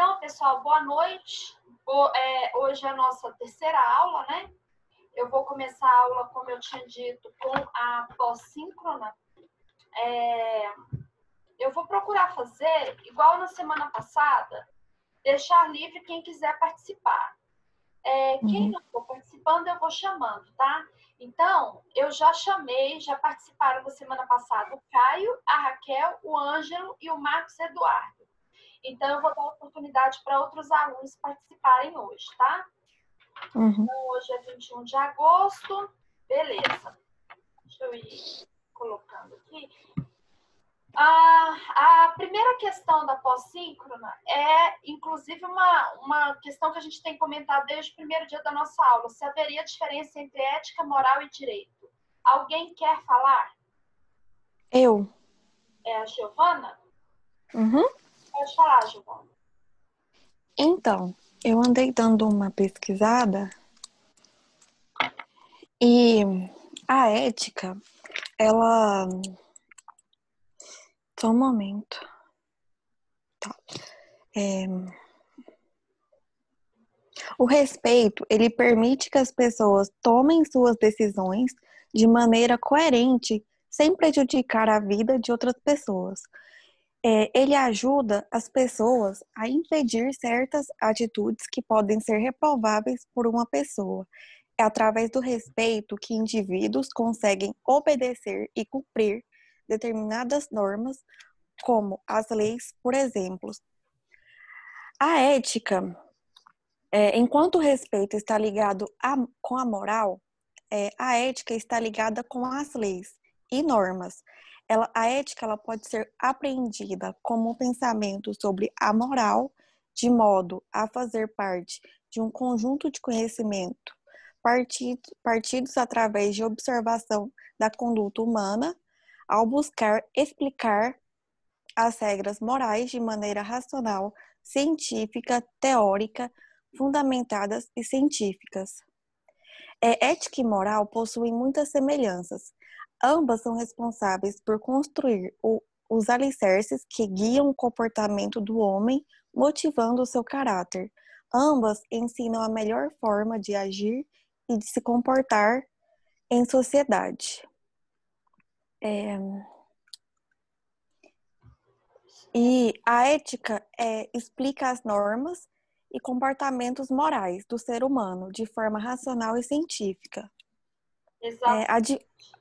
Então, pessoal, boa noite. Hoje é a nossa terceira aula, né? Eu vou começar a aula, como eu tinha dito, com a pós-síncrona. Eu vou procurar fazer, igual na semana passada, deixar livre quem quiser participar. Quem não for participando, eu vou chamando, tá? Então, eu já chamei, já participaram da semana passada o Caio, a Raquel, o Ângelo e o Marcos Eduardo. Então, eu vou dar oportunidade para outros alunos participarem hoje, tá? Então, hoje é 21 de agosto. Beleza. Deixa eu ir colocando aqui. A primeira questão da pós-síncrona é, inclusive, uma questão que a gente tem comentado desde o primeiro dia da nossa aula. Se haveria diferença entre ética, moral e direito. Alguém quer falar? Eu. É a Giovana? Uhum. Pode falar, Giovana. Então, eu andei dando uma pesquisada e a ética, ela... Só um momento. Tá. O respeito, ele permite que as pessoas tomem suas decisões de maneira coerente, sem prejudicar a vida de outras pessoas. Ele ajuda as pessoas a impedir certas atitudes que podem ser reprováveis por uma pessoa. É através do respeito que indivíduos conseguem obedecer e cumprir determinadas normas, como as leis, por exemplo. A ética, enquanto o respeito está ligado com a moral, a ética está ligada com as leis e normas. A ética ela pode ser apreendida como um pensamento sobre a moral, de modo a fazer parte de um conjunto de conhecimento partidos através de observação da conduta humana, ao buscar explicar as regras morais de maneira racional, científica, teórica, fundamentadas e científicas. Ética e moral possuem muitas semelhanças. Ambas são responsáveis por construir os alicerces que guiam o comportamento do homem, motivando o seu caráter. Ambas ensinam a melhor forma de agir e de se comportar em sociedade. E a ética explica as normas e comportamentos morais do ser humano de forma racional e científica.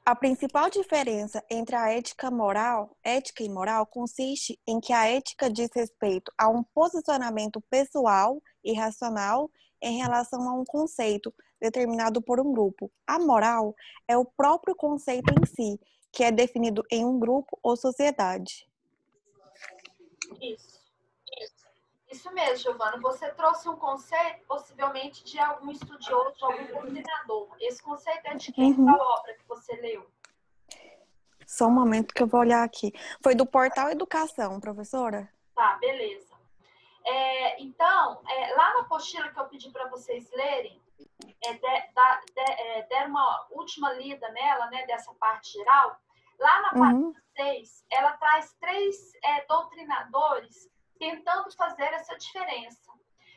A principal diferença entre a ética e moral consiste em que a ética diz respeito a um posicionamento pessoal e racional em relação a um conceito determinado por um grupo. A moral é o próprio conceito em si, que é definido em um grupo ou sociedade. Isso mesmo, Giovana. Você trouxe um conceito, possivelmente, de algum estudioso, de algum coordenador. Esse conceito é de quem? Qual obra que você leu? Só um momento que eu vou olhar aqui. Foi do Portal Educação, professora? Tá, beleza. Então, lá na apostila que eu pedi para vocês lerem, deram uma última lida nela, né, dessa parte geral. Lá na página 6, ela traz 3 doutrinadores tentando fazer essa diferença.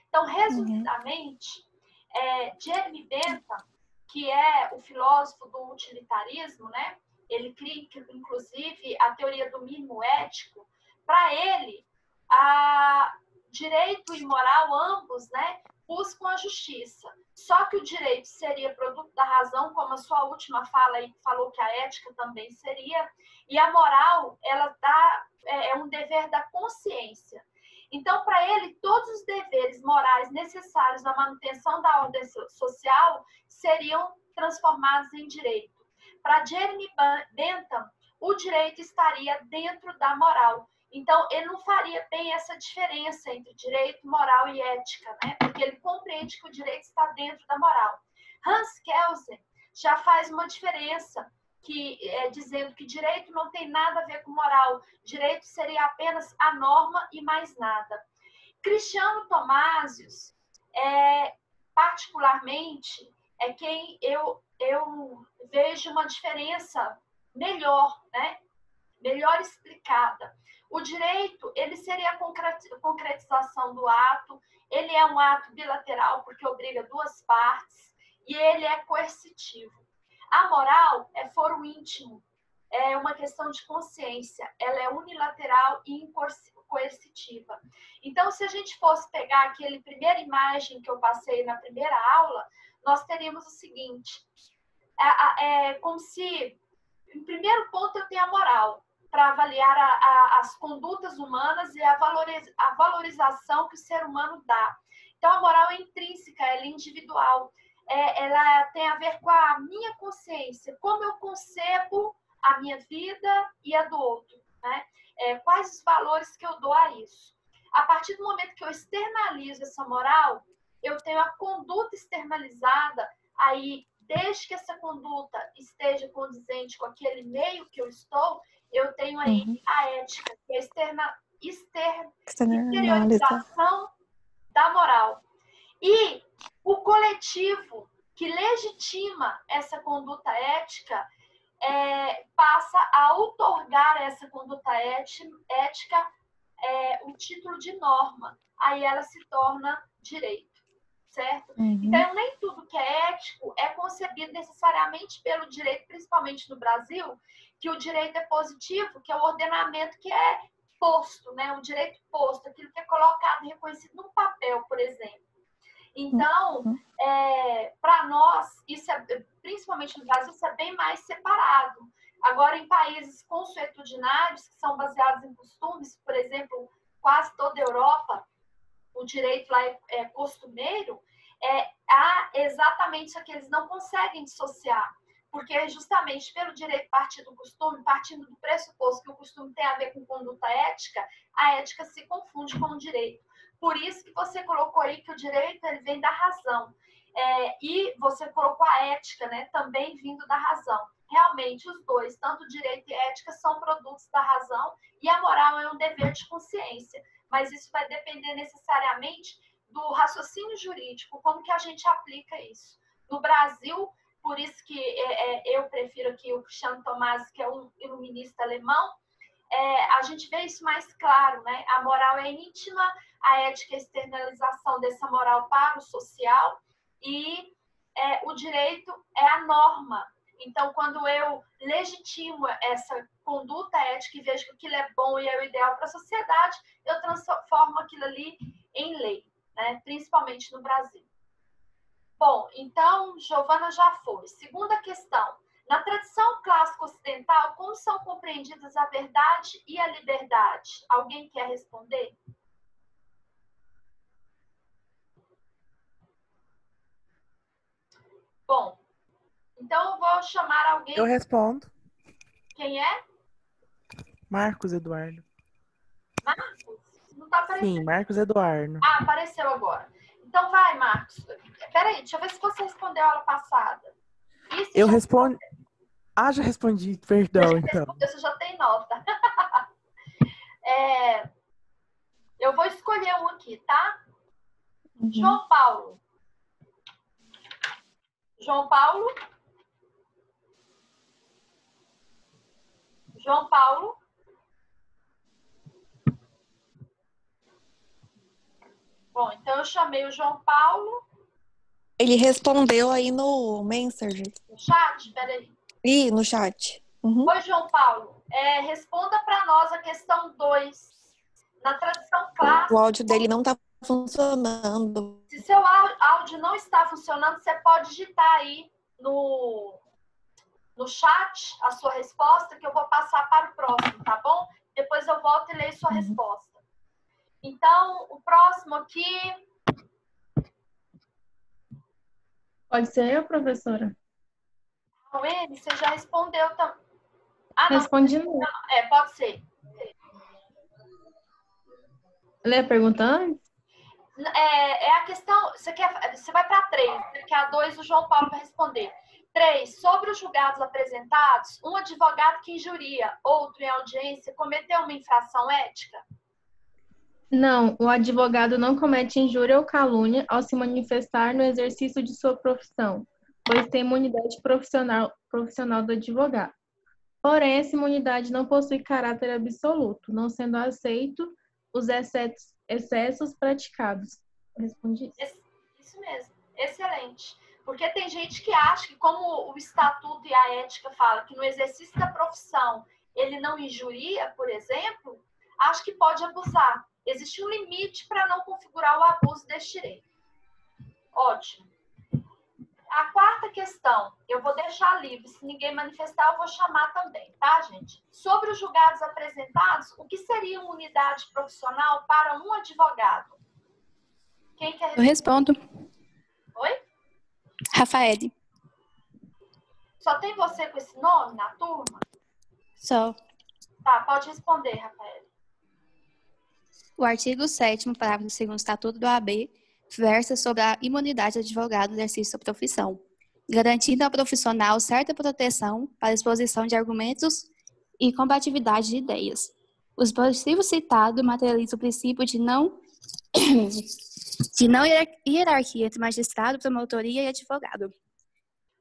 Então, resumidamente, Jeremy Bentham, que é o filósofo do utilitarismo, né? Ele cria, inclusive, a teoria do mínimo ético. Para ele, direito e moral, ambos, né, buscam a justiça. Só que o direito seria produto da razão, como a sua última fala aí falou que a ética também seria, e a moral, ela é um dever da consciência. Então, para ele, todos os deveres morais necessários na manutenção da ordem social seriam transformados em direito. Para Jeremy Bentham, o direito estaria dentro da moral. Então, ele não faria bem essa diferença entre direito, moral e ética, né? Porque ele compreende que o direito está dentro da moral. Hans Kelsen já faz uma diferença, dizendo que direito não tem nada a ver com moral. Direito seria apenas a norma e mais nada. Cristiano Tomásios, particularmente, é quem eu vejo uma diferença melhor, né? Melhor explicada. O direito, ele seria a concretização do ato, ele é um ato bilateral porque obriga duas partes e ele é coercitivo. A moral é foro íntimo, é uma questão de consciência, ela é unilateral e coercitiva. Então, se a gente fosse pegar aquele primeira imagem que eu passei na primeira aula, nós teríamos o seguinte, como se, em primeiro ponto, eu tenho a moral, para avaliar as condutas humanas e a valorização que o ser humano dá. Então, a moral é intrínseca, ela é individual, ela tem a ver com a minha consciência, como eu concebo a minha vida e a do outro, né? Quais os valores que eu dou a isso. A partir do momento que eu externalizo essa moral, eu tenho a conduta externalizada, aí, desde que essa conduta esteja condizente com aquele meio que eu estou, eu tenho aí a ética, que é a exteriorização da moral. E o coletivo que legitima essa conduta ética passa a outorgar a essa conduta ética o título de norma. Aí ela se torna direito, certo? Então, nem tudo que é ético é concebido necessariamente pelo direito, principalmente no Brasil, que o direito é positivo, que é o ordenamento que é posto, né? O direito posto, aquilo que é colocado, reconhecido num papel, por exemplo. Então, para nós, isso principalmente no Brasil, isso é bem mais separado. Agora, em países consuetudinários, que são baseados em costumes, por exemplo, quase toda a Europa, o direito lá é costumeiro, há exatamente isso que eles não conseguem dissociar. Porque justamente pelo direito partindo do costume, partindo do pressuposto que o costume tem a ver com conduta ética, a ética se confunde com o direito. Por isso que você colocou aí que o direito ele vem da razão. E você colocou a ética, né, também vindo da razão. Realmente, os dois, tanto direito e ética, são produtos da razão e a moral é um dever de consciência. Mas isso vai depender necessariamente do raciocínio jurídico, como que a gente aplica isso. No Brasil, por isso que eu prefiro aqui o Cristiano Tomás, que é um iluminista alemão, a gente vê isso mais claro, né? A moral é íntima, a ética é a externalização dessa moral para o social e o direito é a norma. Então, quando eu legitimo essa conduta ética e vejo que aquilo é bom e é o ideal para a sociedade, eu transformo aquilo ali em lei, né? Principalmente no Brasil. Bom, então, Giovana já foi. Segunda questão. Na tradição clássica ocidental, como são compreendidas a verdade e a liberdade? Alguém quer responder? Bom, então eu vou chamar alguém. Eu respondo. Quem é? Marcos Eduardo. Marcos? Não está aparecendo. Sim, Marcos Eduardo. Ah, apareceu agora. Então vai, Marcos. Peraí, deixa eu ver se você respondeu a aula passada. Eu respondo. Ah, já respondi, perdão, então. Você já tem nota. Eu vou escolher um aqui, tá? João Paulo. João Paulo? João Paulo? Bom, então eu chamei o João Paulo. Ele respondeu aí no Messenger. No chat? Peraí. Ih, no chat. Oi, João Paulo. Responda para nós a questão 2. Na tradição clássica... O áudio dele não está funcionando. Se seu áudio não está funcionando, você pode digitar aí no chat a sua resposta, que eu vou passar para o próximo, tá bom? Depois eu volto e leio sua resposta. Então, o próximo aqui... Pode ser eu, professora? Ele, você já respondeu também. Ah, não. Respondi não. Pode ser. Lê a pergunta antes? A questão... Você vai para 3, que a 2 o João Paulo vai responder. 3. Sobre os julgados apresentados, um advogado que injuria outro em audiência cometeu uma infração ética? Não, o advogado não comete injúria ou calúnia ao se manifestar no exercício de sua profissão, pois tem imunidade profissional do advogado. Porém, essa imunidade não possui caráter absoluto, não sendo aceito os excessos praticados. Eu respondi isso. Isso mesmo, excelente. Porque tem gente que acha que, como o estatuto e a ética falam que no exercício da profissão ele não injuria, por exemplo, acha que pode abusar. Existe um limite para não configurar o abuso deste direito. Ótimo. A quarta questão, eu vou deixar livre. Se ninguém manifestar, eu vou chamar também, tá, gente? Sobre os julgados apresentados, o que seria uma unidade profissional para um advogado? Quem quer Eu respondo. Oi? Rafael. Só tem você com esse nome na turma? Só. Tá, pode responder, Rafael. O artigo 7º, parágrafo 2º do Estatuto do OAB, versa sobre a imunidade do advogado no exercício da profissão, garantindo ao profissional certa proteção para a exposição de argumentos e combatividade de ideias. O dispositivo citado materializa o princípio de não hierarquia entre magistrado, promotoria e advogado,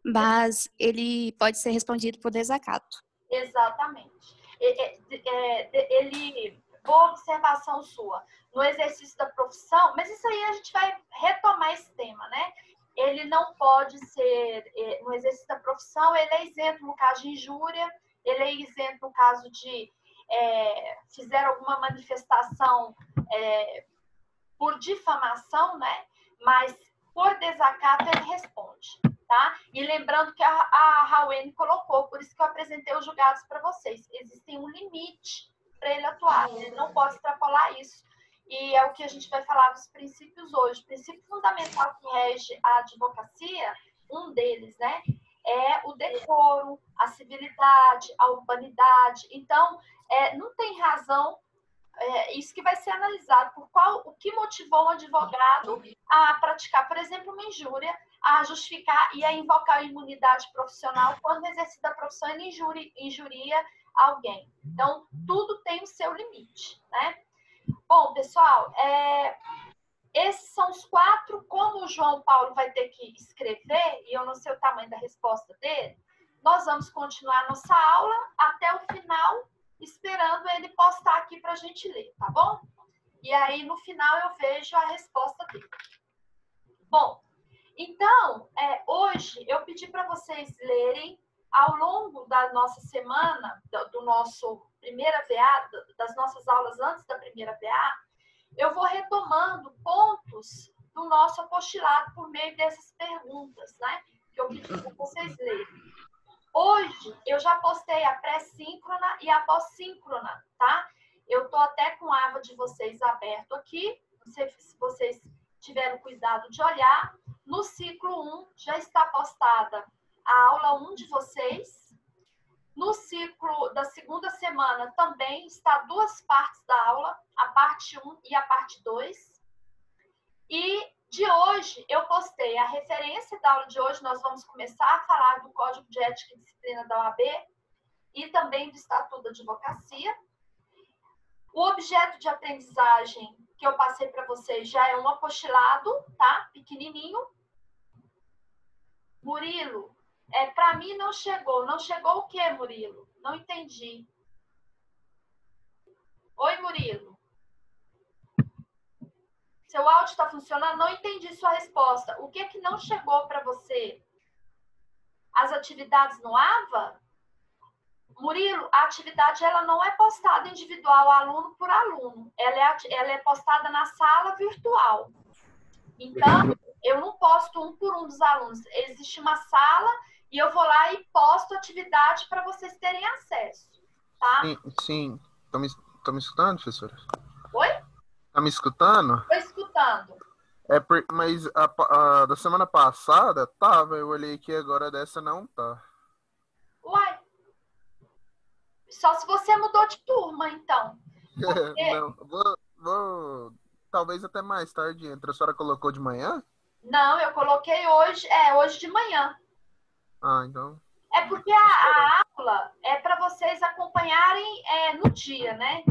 mas ele pode ser respondido por desacato. Exatamente. Boa observação sua. No exercício da profissão, mas isso aí a gente vai retomar esse tema, né? Ele não pode ser, no exercício da profissão, ele é isento no caso de injúria, ele é isento no caso de fizer alguma manifestação por difamação, né? Mas por desacato ele responde, tá? E lembrando que a Rawane colocou, por isso que eu apresentei os julgados para vocês. Existem um limite para ele atuar, ele não pode extrapolar isso. E é o que a gente vai falar dos princípios hoje. O princípio fundamental que rege a advocacia, um deles, né? É o decoro, a civilidade, a urbanidade. Então, não tem razão, isso que vai ser analisado, o que motivou um advogado a praticar, por exemplo, uma injúria, a justificar e a invocar a imunidade profissional quando no exercício da profissão ele injuria alguém. Então, tudo tem o seu limite, né? Bom, pessoal, esses são os 4. Como o João Paulo vai ter que escrever, e eu não sei o tamanho da resposta dele, nós vamos continuar nossa aula até o final, esperando ele postar aqui para a gente ler, tá bom? E aí, no final, eu vejo a resposta dele. Bom, então, hoje eu pedi para vocês lerem ao longo da nossa semana, do nosso primeira VA, das nossas aulas antes da primeira VA, eu vou retomando pontos do nosso apostilado por meio dessas perguntas, né? Que eu pedi para vocês lerem. Hoje, eu já postei a pré-síncrona e a pós-síncrona, tá? Eu tô até com a aba de vocês aberto aqui. Não sei se vocês tiveram cuidado de olhar. No ciclo 1, já está postada a aula 1 de vocês. No ciclo da segunda semana também está 2 partes da aula, a parte 1 e a parte 2. E de hoje eu postei a referência da aula de hoje, nós vamos começar a falar do Código de Ética e Disciplina da OAB e também do Estatuto da Advocacia. O objeto de aprendizagem que eu passei para vocês já é um apostilado, tá? Pequenininho. Murilo, para mim não chegou. Não chegou o quê, Murilo? Não entendi. Oi, Murilo. Seu áudio está funcionando? Não entendi sua resposta. O que não chegou para você? As atividades no AVA? Murilo, a atividade ela não é postada individual, aluno por aluno. Ela é postada na sala virtual. Então, eu não posto um por um dos alunos. Existe uma sala e eu vou lá e posto atividade para vocês terem acesso, tá? Sim. Tô me escutando, professora? Oi? Tá me escutando? Tô escutando. Mas a da semana passada tava, eu olhei aqui agora, dessa não tá. Uai. Só se você mudou de turma, então. Porque... Não, vou talvez até mais tarde entra. A senhora colocou de manhã? Não, eu coloquei hoje de manhã. Ah, então... É porque a aula é para vocês acompanharem no dia, né?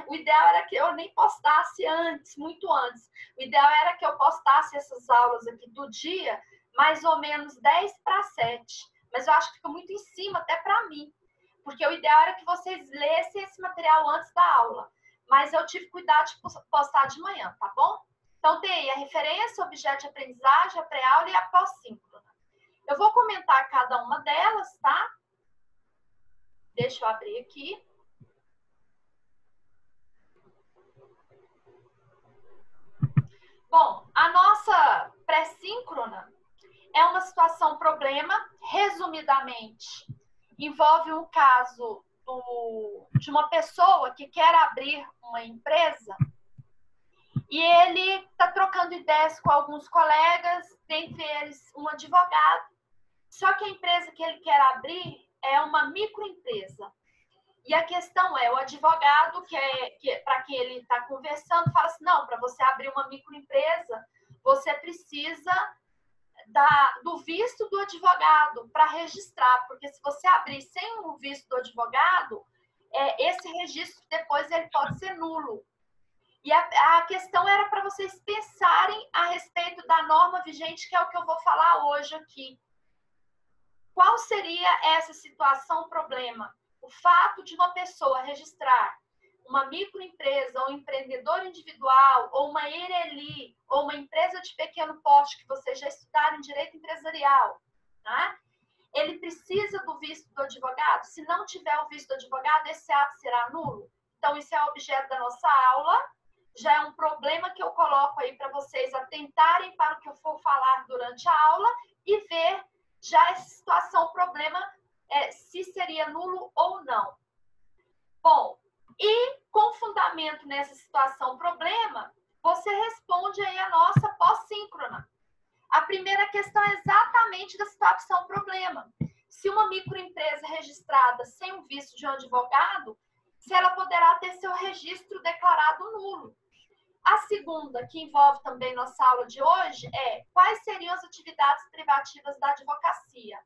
O ideal era que eu nem postasse antes, muito antes. O ideal era que eu postasse essas aulas aqui do dia, mais ou menos 10 para 7. Mas eu acho que fica muito em cima, até para mim. porque o ideal era que vocês lessem esse material antes da aula. Mas eu tive cuidado de postar de manhã, tá bom? Então, tem aí a referência, objeto de aprendizagem, a pré-aula e a pós-síncrona. Eu vou comentar cada uma delas, tá? Deixa eu abrir aqui. Bom, a nossa pré-síncrona é uma situação problema, resumidamente, envolve um caso de uma pessoa que quer abrir uma empresa e ele está trocando ideias com alguns colegas, dentre eles um advogado, só que a empresa que ele quer abrir é uma microempresa. E a questão é, o advogado, para quem ele está conversando, fala assim, não, para você abrir uma microempresa, você precisa do visto do advogado para registrar, porque se você abrir sem o visto do advogado, esse registro depois ele pode ser nulo. E a questão era para vocês pensarem a respeito da norma vigente, que é o que eu vou falar hoje aqui. Qual seria essa situação, problema? O fato de uma pessoa registrar uma microempresa, ou um empreendedor individual, ou uma ERELI, ou uma empresa de pequeno porte, que vocês já estudaram em direito empresarial, tá? Ele precisa do visto do advogado? Se não tiver o visto do advogado, esse ato será nulo? Então, isso é objeto da nossa aula. Já é um problema que eu coloco aí para vocês atentarem para o que eu for falar durante a aula e ver já essa situação, problema, se seria nulo ou não. Bom, e com fundamento nessa situação, problema, você responde aí a nossa pós-síncrona. A primeira questão é exatamente da situação, problema. Se uma microempresa registrada sem o visto de um advogado, se ela poderá ter seu registro declarado nulo. A segunda, que envolve também nossa aula de hoje, é quais seriam as atividades privativas da advocacia.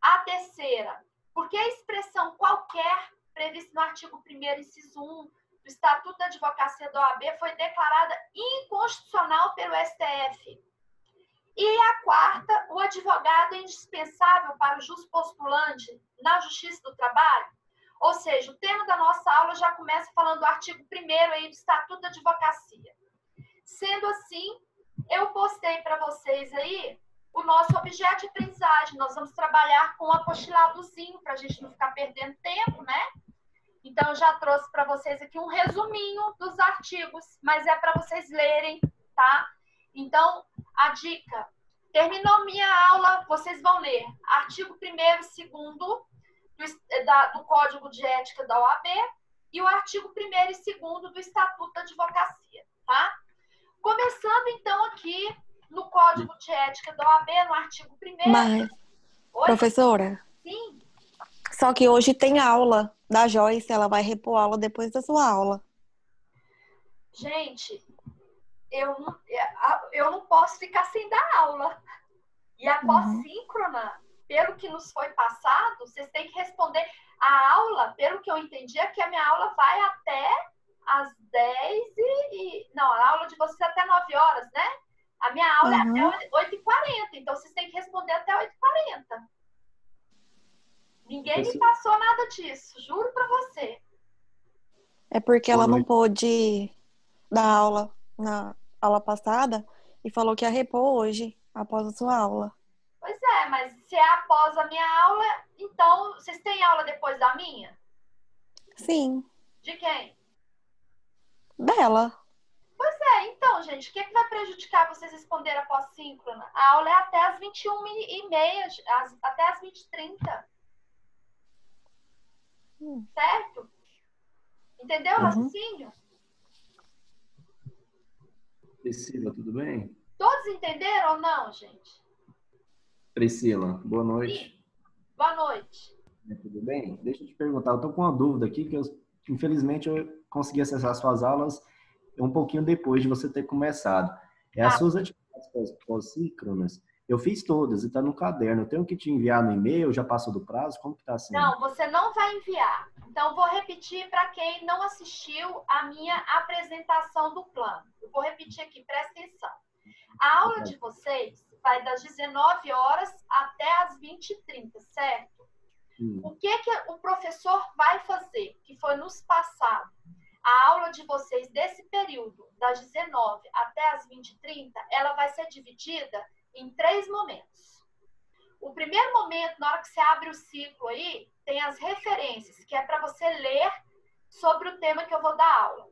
A terceira, por que a expressão qualquer, prevista no artigo 1º, inciso 1, do Estatuto da Advocacia da OAB, foi declarada inconstitucional pelo STF. E a quarta, o advogado é indispensável para o juspostulante na Justiça do Trabalho. Ou seja, o tema da nossa aula já começa falando do artigo 1º aí do Estatuto da Advocacia. Sendo assim, eu postei para vocês aí o nosso objeto de aprendizagem. Nós vamos trabalhar com um apostiladozinho para a gente não ficar perdendo tempo, né? Então, eu já trouxe para vocês aqui um resuminho dos artigos, mas é para vocês lerem, tá? Então, a dica, terminou minha aula, vocês vão ler artigo 1º e 2º do Código de Ética da OAB e o artigo 1º e 2º do Estatuto da Advocacia, tá? Começando, então, aqui no Código de Ética da OAB, no artigo 1º... Mas, professora? Sim. Só que hoje tem aula da Joyce, ela vai repor aula depois da sua aula. Gente, eu não posso ficar sem dar aula. E a pós-síncrona, pelo que nos foi passado, vocês têm que responder. A aula, pelo que eu entendi, é que a minha aula vai até às 10 Não, a aula de vocês é até 9 horas, né? A minha aula é até 8h40, então vocês têm que responder até 8h40. Ninguém me passou nada disso, juro pra você. É porque ela não pôde dar aula na aula passada e falou que ia repor hoje, após a sua aula. Pois é, mas se é após a minha aula, então vocês têm aula depois da minha? Sim. De quem? Dela. Pois é, então, gente, o que vai prejudicar vocês responderem após síncrona? A aula é até às 21h30, até às 20h30. Certo? Entendeu o raciocínio? Priscila, tudo bem? Todos entenderam ou não, gente? Priscila, boa noite. Sim. Boa noite. Tudo bem? Deixa eu te perguntar, eu tô com uma dúvida aqui, que infelizmente eu consegui acessar suas aulas um pouquinho depois de você ter começado. As suas atividades pós-síncronas, eu fiz todas e tá no caderno. Eu tenho que te enviar no e-mail, já passou do prazo? Como que tá assim? Não, você não vai enviar. Então, vou repetir para quem não assistiu a minha apresentação do plano. Eu vou repetir aqui, presta atenção. A aula de vocês vai das 19 horas até as 20h30, certo? O que o professor vai fazer, que foi nos passado? A aula de vocês desse período, das 19 até as 20h30, ela vai ser dividida em 3 momentos. O primeiro momento, na hora que você abre o ciclo aí, tem as referências, que é para você ler sobre o tema que eu vou dar aula.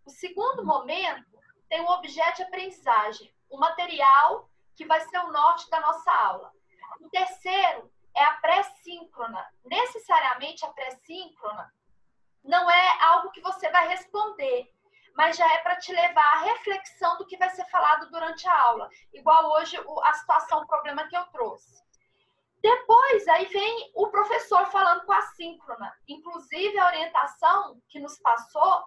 O segundo momento tem o objeto de aprendizagem, o material que vai ser o norte da nossa aula. O terceiro é a pré-síncrona. Necessariamente a pré-síncrona não é algo que você vai responder, mas já é para te levar à reflexão do que vai ser falado durante a aula. Igual hoje a situação, o problema que eu trouxe. Depois, aí vem o professor falando com a síncrona. Inclusive, a orientação que nos passou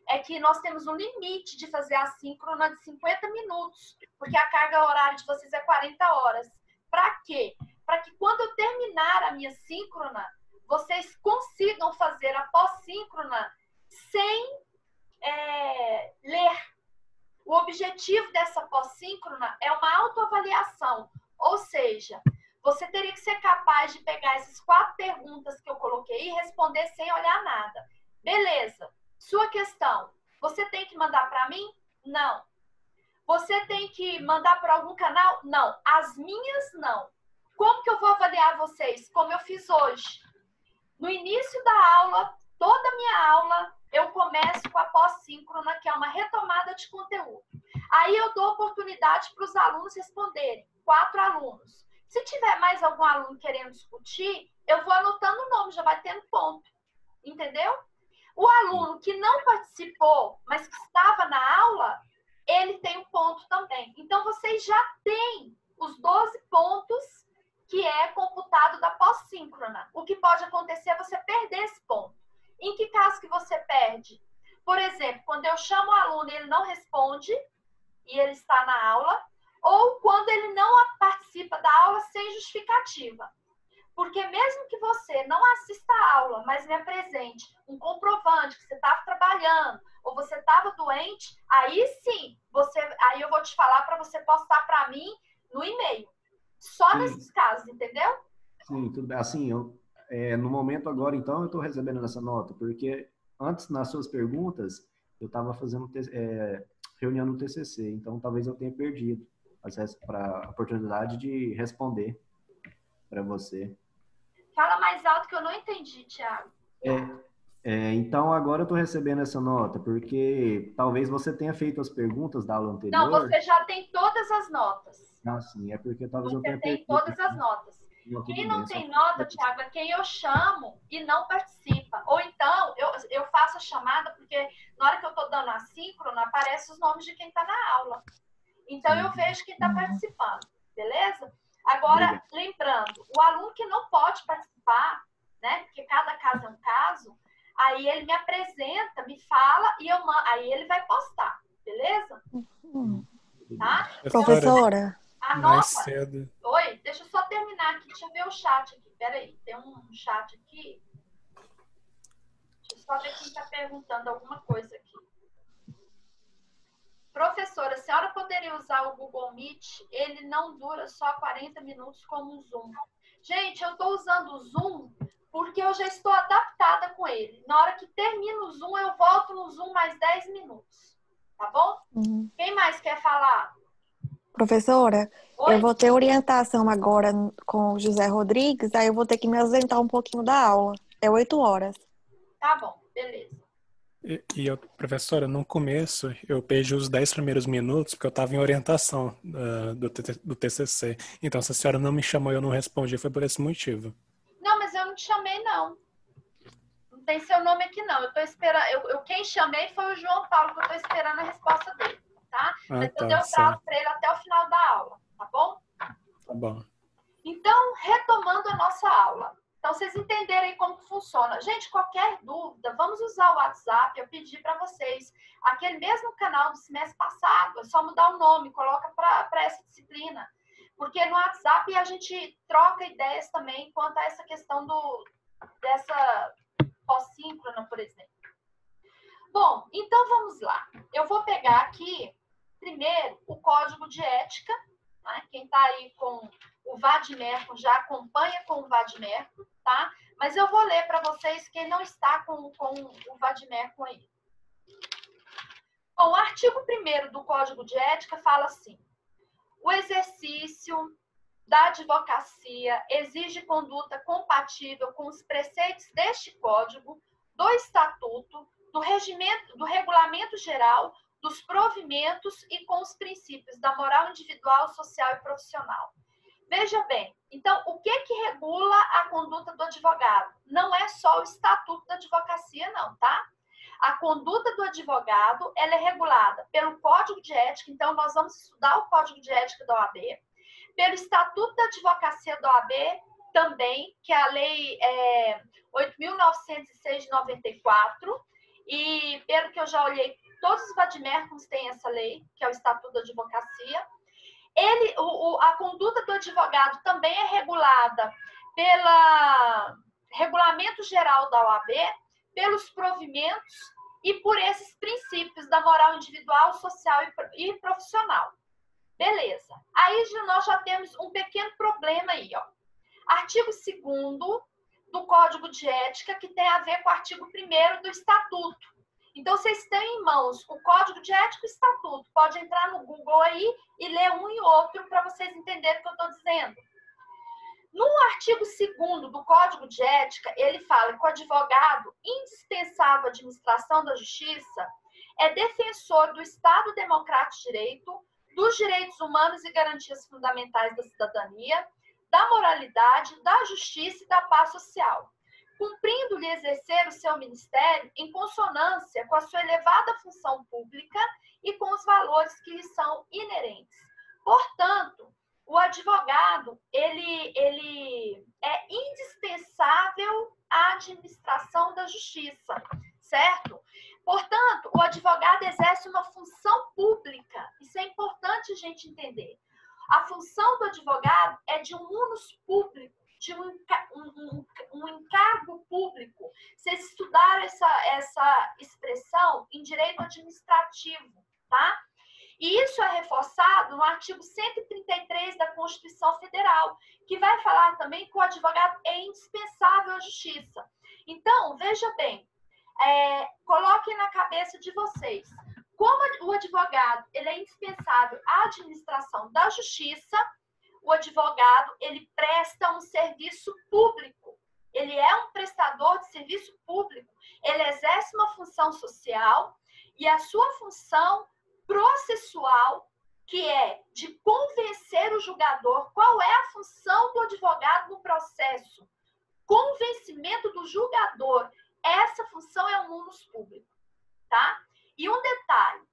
é que nós temos um limite de fazer a síncrona de 50 minutos, porque a carga horária de vocês é 40 horas. Para quê? Para que quando eu terminar a minha síncrona, vocês consigam fazer a pós-síncrona sem ler. O objetivo dessa pós-síncrona é uma autoavaliação, ou seja, você teria que ser capaz de pegar essas 4 perguntas que eu coloquei e responder sem olhar nada. Beleza. Sua questão. Você tem que mandar para mim? Não. Você tem que mandar para algum canal? Não. As minhas, não. Como que eu vou avaliar vocês? Como eu fiz hoje. No início da aula, toda a minha aula, eu começo com a pós-síncrona, que é uma retomada de conteúdo. Aí eu dou oportunidade para os alunos responderem. 4 alunos. Se tiver mais algum aluno querendo discutir, eu vou anotando o nome, já vai tendo ponto. Entendeu? O aluno que não participou, mas que estava na aula, ele tem um ponto também. Então, vocês já têm os 12 pontos que é computado da pós-síncrona. O que pode acontecer é você perder esse ponto. Em que caso que você perde? Por exemplo, quando eu chamo o aluno e ele não responde, e ele está na aula, ou quando ele não participa da aula sem justificativa. Porque mesmo que você não assista a aula, mas me apresente um comprovante que você estava trabalhando, ou você estava doente, aí sim, aí eu vou te falar para você postar para mim no e-mail. Só nesses casos, entendeu? Sim, tudo bem. Assim, no momento agora, então, eu estou recebendo essa nota, porque antes, nas suas perguntas, eu estava fazendo reunião no TCC, então talvez eu tenha perdido acesso para a oportunidade de responder para você. Fala mais alto que eu não entendi, Thiago. Então, agora eu estou recebendo essa nota, porque talvez você tenha feito as perguntas da aula anterior. Não, você já tem todas as notas. Ah, sim, é porque talvez eu Você tenha tem perdido. todas as notas. Quem não tem nota, Thiago, é quem eu chamo e não participa. Ou então, eu faço a chamada, porque na hora que eu estou dando a síncrona, aparecem os nomes de quem está na aula. Então, eu vejo quem está participando, beleza? Agora, lembrando, o aluno que não pode participar, né? Porque cada caso é um caso, aí ele me apresenta, me fala e eu mando, aí ele vai postar, beleza? Tá? Professora. Anota. Mais cedo. Oi, deixa eu só terminar aqui, deixa eu ver o chat aqui. Peraí, tem um chat aqui. Deixa eu só ver quem está perguntando alguma coisa aqui. Professora, a senhora poderia usar o Google Meet? Ele não dura só 40 minutos como o Zoom. Gente, eu estou usando o Zoom porque eu já estou adaptada com ele. Na hora que termina o Zoom, eu volto no Zoom mais 10 minutos. Tá bom? Quem mais quer falar? Professora, Oi? eu vou ter orientação agora com o José Rodrigues, aí eu vou ter que me ausentar um pouquinho da aula. É 8 horas. Tá bom, beleza. Professora, no começo eu perdi os 10 primeiros minutos porque eu estava em orientação do TCC. Então, se a senhora não me chamou e eu não respondi, foi por esse motivo. Não, mas eu não te chamei, não. Não tem seu nome aqui, não. Eu tô esperando. Quem chamei foi o João Paulo, que eu tô esperando a resposta dele, tá? Mas eu dei o prazo para ele até o final da aula, tá bom? Tá bom. Então, retomando a nossa aula. Então, vocês entenderem como funciona. Gente, qualquer dúvida, vamos usar o WhatsApp. Eu pedi para vocês. Aquele mesmo canal do semestre passado, é só mudar o nome, coloca para essa disciplina. Porque no WhatsApp a gente troca ideias também quanto a essa questão dessa pós-síncrona, por exemplo. Bom, então vamos lá. Eu vou pegar aqui, primeiro, o código de ética. Né? Quem está aí com o Vadimerco já acompanha com o Vadimerco, tá? Mas eu vou ler para vocês quem não está com o vadimécum aí. Bom, o artigo 1º do Código de Ética fala assim: o exercício da advocacia exige conduta compatível com os preceitos deste Código, do Estatuto, do Regulamento Geral, dos provimentos e com os princípios da moral individual, social e profissional. Veja bem, então, o que regula a conduta do advogado? Não é só o Estatuto da Advocacia, não, tá? A conduta do advogado, ela é regulada pelo Código de Ética, então nós vamos estudar o Código de Ética da OAB, pelo Estatuto da Advocacia da OAB também, que é a Lei 8.906 de 94, e pelo que eu já olhei, todos os vadimécums têm essa lei, que é o Estatuto da Advocacia. A conduta do advogado também é regulada pelo Regulamento Geral da OAB, pelos provimentos e por esses princípios da moral individual, social e profissional. Beleza. Aí nós já temos um pequeno problema aí, ó. Artigo 2º do Código de Ética, que tem a ver com o artigo 1º do Estatuto. Então, vocês têm em mãos o Código de Ética e o Estatuto. Pode entrar no Google aí e ler um e outro para vocês entenderem o que eu estou dizendo. No artigo 2º do Código de Ética, ele fala que o advogado, indispensável à administração da justiça, é defensor do Estado Democrático de Direito, dos direitos humanos e garantias fundamentais da cidadania, da moralidade, da justiça e da paz social, cumprindo-lhe exercer o seu ministério em consonância com a sua elevada função pública e com os valores que lhe são inerentes. Portanto, o advogado, ele é indispensável à administração da justiça, certo? Portanto, o advogado exerce uma função pública. Isso é importante a gente entender. A função do advogado é de um munus público, de um encargo público. Vocês estudaram essa expressão em direito administrativo, tá? E isso é reforçado no artigo 133 da Constituição Federal, que vai falar também que o advogado é indispensável à justiça. Então, veja bem, coloquem na cabeça de vocês, como o advogado ele é indispensável à administração da justiça, o advogado ele presta um serviço público, ele é um prestador de serviço público, ele exerce uma função social e a sua função processual, que é de convencer o julgador. Qual é a função do advogado no processo? Convencimento do julgador. Essa função é o munus público, tá? E um detalhe,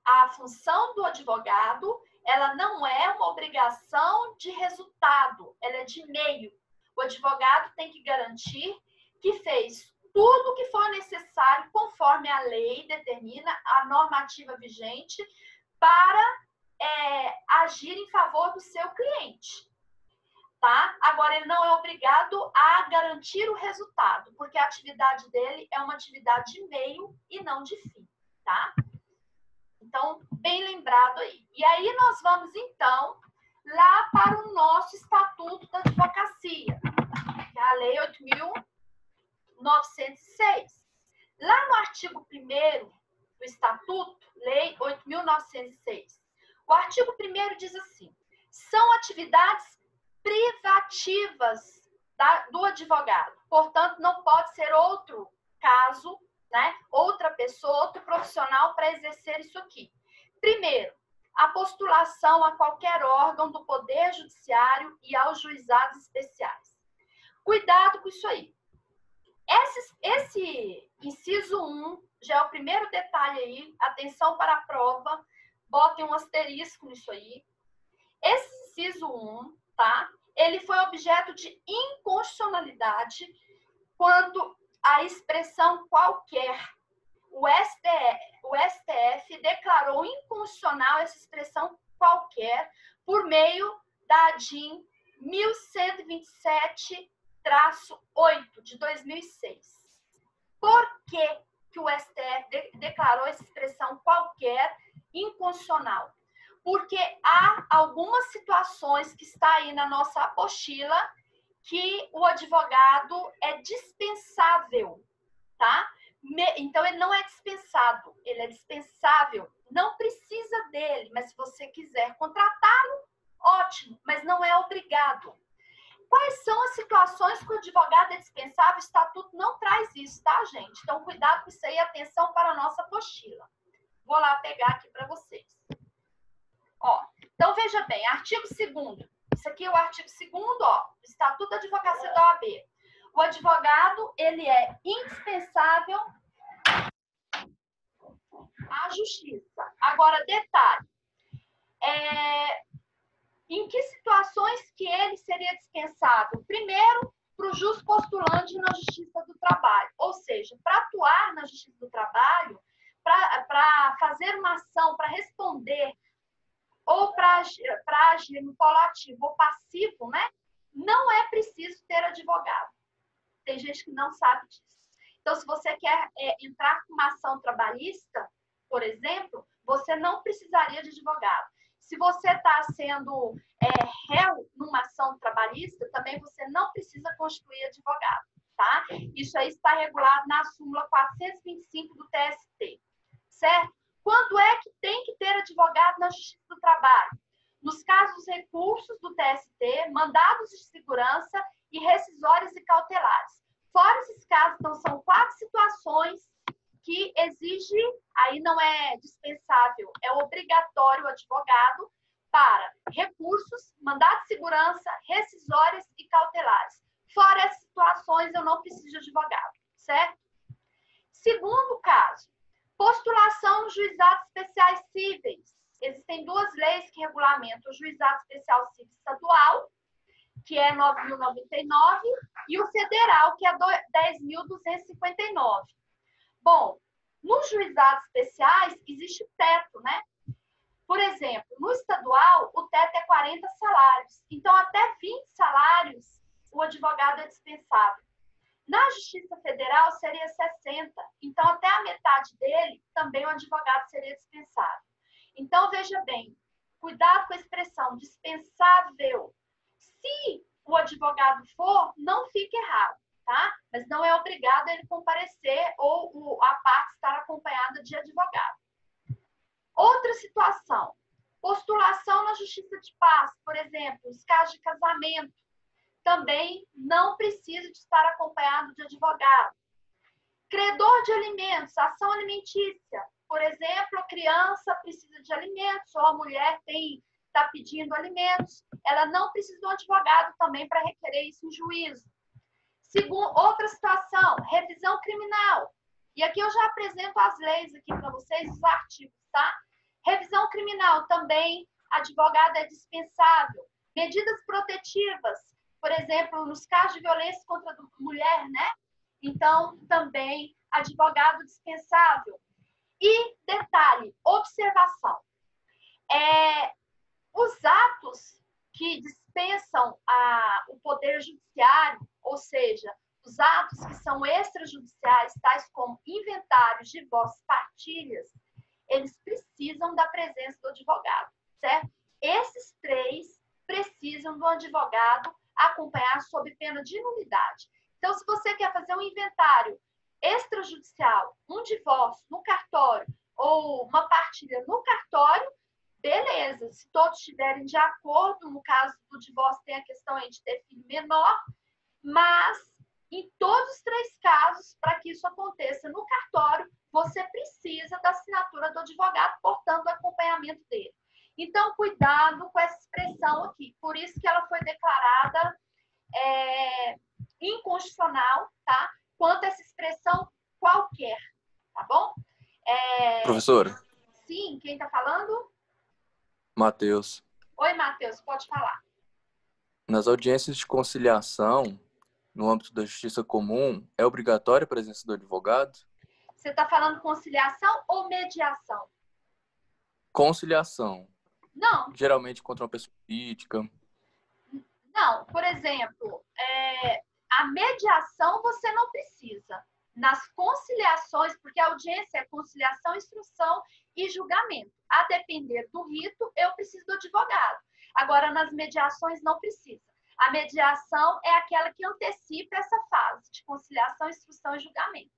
a função do advogado, ela não é uma obrigação de resultado, ela é de meio. O advogado tem que garantir que fez tudo o que for necessário, conforme a lei determina, a normativa vigente, para agir em favor do seu cliente. Tá? Agora, ele não é obrigado a garantir o resultado, porque a atividade dele é uma atividade de meio e não de fim. Tá? Então, bem lembrado aí. E aí nós vamos, então, lá para o nosso Estatuto da Advocacia, que é a Lei 8.906. Lá no artigo 1º do Estatuto, Lei 8.906, o artigo 1º diz assim: são atividades privativas do advogado. Portanto, não pode ser outro caso, né? Outra pessoa, outro profissional para exercer isso aqui. Primeiro, a postulação a qualquer órgão do Poder Judiciário e aos juizados especiais. Cuidado com isso aí. Esse inciso 1 já é o primeiro detalhe aí. Atenção para a prova. Botem um asterisco nisso aí. Esse inciso 1, tá? Ele foi objeto de inconstitucionalidade quando a expressão qualquer. O STF declarou inconstitucional essa expressão qualquer por meio da DIN 1127-8 de 2006. Por que o STF declarou essa expressão qualquer inconstitucional? Porque há algumas situações que está aí na nossa apostila que o advogado é dispensável, tá? Então, ele não é dispensado, ele é dispensável. Não precisa dele, mas se você quiser contratá-lo, ótimo, mas não é obrigado. Quais são as situações que o advogado é dispensável? O estatuto não traz isso, tá, gente? Então, cuidado com isso aí, atenção para a nossa apostila. Vou lá pegar aqui para vocês. Ó, então, veja bem, artigo 2º. Isso aqui é o artigo 2º, ó, do Estatuto da Advocacia da OAB. O advogado, ele é indispensável à justiça. Agora, detalhe. Em que situações que ele seria dispensável? Primeiro, para o juspostulante na Justiça do Trabalho. Ou seja, para atuar na Justiça do Trabalho, para fazer uma ação, para responder, ou para agir no polo ativo ou passivo, né? Não é preciso ter advogado. Tem gente que não sabe disso. Então, se você quer entrar com uma ação trabalhista, por exemplo, você não precisaria de advogado. Se você está sendo réu numa ação trabalhista, também você não precisa constituir advogado, tá? Isso aí está regulado na súmula 425 do TST, certo? Quando é que tem que ter advogado na Justiça do Trabalho? Nos casos dos recursos do TST, mandados de segurança e rescisórios e cautelares. Fora esses casos, então, são 4 situações que exige, aí não é dispensável, é obrigatório o advogado para recursos, mandado de segurança, rescisórias e cautelares. Fora essas situações, eu não preciso de advogado, certo? Segundo caso, postulação nos juizados especiais cíveis. Existem 2 leis que regulamentam o juizado especial civil estadual, que é 9.099, e o federal, que é 10.259. Bom, nos juizados especiais existe teto, né? Por exemplo, no estadual, o teto é 40 salários. Então, até 20 salários, o advogado é dispensável. Na Justiça Federal, seria 60. Então, até a metade dele, também o advogado seria dispensável. Então, veja bem, cuidado com a expressão dispensável. Se o advogado for, não fique errado, tá? Mas não é obrigado ele comparecer ou a parte estar acompanhada de advogado. Outra situação, postulação na Justiça de Paz, por exemplo, os casos de casamento, também não precisa de estar acompanhado de advogado. Credor de alimentos, ação alimentícia, por exemplo, a criança precisa de alimentos, ou a mulher está pedindo alimentos, ela não precisa de um advogado também para requerer isso em juízo. Outra situação, revisão criminal. E aqui eu já apresento as leis aqui para vocês, os artigos, tá? Revisão criminal também, advogado é dispensável. Medidas protetivas, por exemplo, nos casos de violência contra a mulher, né? Então, também, advogado dispensável. E, detalhe, observação. Os atos que dispensam o poder judiciário, ou seja, os atos que são extrajudiciais, tais como inventários, divórcios, partilhas, eles precisam da presença do advogado, certo? Esses 3 precisam do advogado acompanhar sob pena de nulidade. Então, se você quer fazer um inventário extrajudicial, um divórcio no cartório ou uma partilha no cartório, beleza. Se todos estiverem de acordo, no caso do divórcio tem a questão aí de ter filho menor, mas em todos os 3 casos, para que isso aconteça no cartório, você precisa da assinatura do advogado, portanto, do acompanhamento dele. Então, cuidado com essa expressão aqui. Por isso que ela foi declarada inconstitucional, tá? Quanto a essa expressão qualquer, tá bom? Professora? Sim, quem está falando? Matheus. Oi, Matheus, pode falar. Nas audiências de conciliação, no âmbito da justiça comum, é obrigatória a presença do advogado? Você está falando conciliação ou mediação? Conciliação. Não. Geralmente contra uma pessoa política. Não, por exemplo, a mediação você não precisa. Nas conciliações, porque a audiência é conciliação, instrução e julgamento. A depender do rito, eu preciso do advogado. Agora, nas mediações, não precisa. A mediação é aquela que antecipa essa fase de conciliação, instrução e julgamento,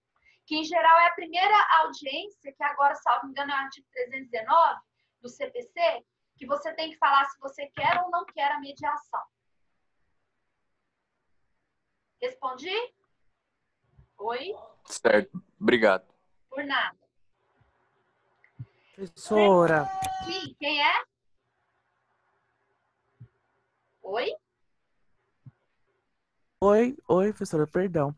que em geral é a primeira audiência, que agora, salvo engano, é o artigo 319 do CPC, que você tem que falar se você quer ou não quer a mediação. Respondi? Oi? Certo, obrigado. Por nada. Professora, Sim, quem é? Oi? oi, professora, perdão.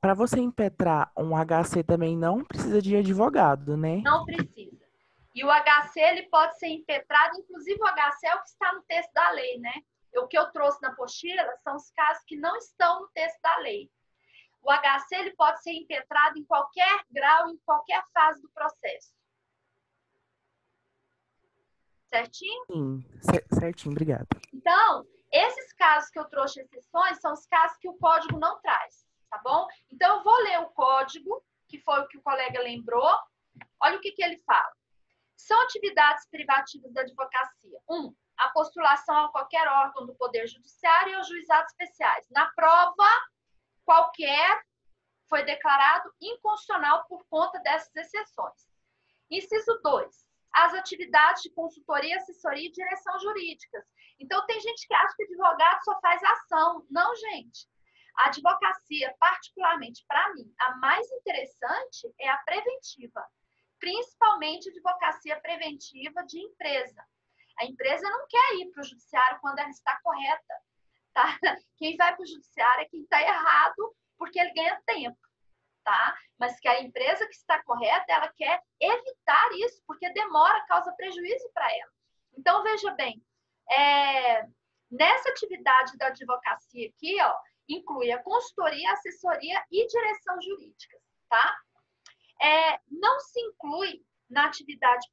Para você impetrar um HC também não precisa de advogado, né? Não precisa. E o HC, ele pode ser impetrado, inclusive o HC é o que está no texto da lei, né? O que eu trouxe na apostila são os casos que não estão no texto da lei. O HC, ele pode ser impetrado em qualquer grau, em qualquer fase do processo. Certinho? Sim, certinho, obrigado. Então, esses casos que eu trouxe exceções são os casos que o código não traz, tá bom? Então, eu vou ler o código, que foi o que o colega lembrou. Olha o que ele fala. São atividades privativas da advocacia. 1. A postulação a qualquer órgão do Poder Judiciário e aos juizados especiais. Na prova, qualquer foi declarado inconstitucional por conta dessas exceções. Inciso 2. As atividades de consultoria, assessoria e direção jurídicas. Então, tem gente que acha que advogado só faz ação. Não, gente. A advocacia, particularmente para mim, a mais interessante é a preventiva. Principalmente a advocacia preventiva de empresa. A empresa não quer ir para o judiciário quando ela está correta. Tá? Quem vai para o judiciário é quem está errado, porque ele ganha tempo. Tá? Mas que a empresa que está correta, ela quer evitar isso, porque demora, causa prejuízo para ela. Então, veja bem, nessa atividade da advocacia aqui, ó, inclui a consultoria, assessoria e direção jurídica, tá? Não se inclui na atividade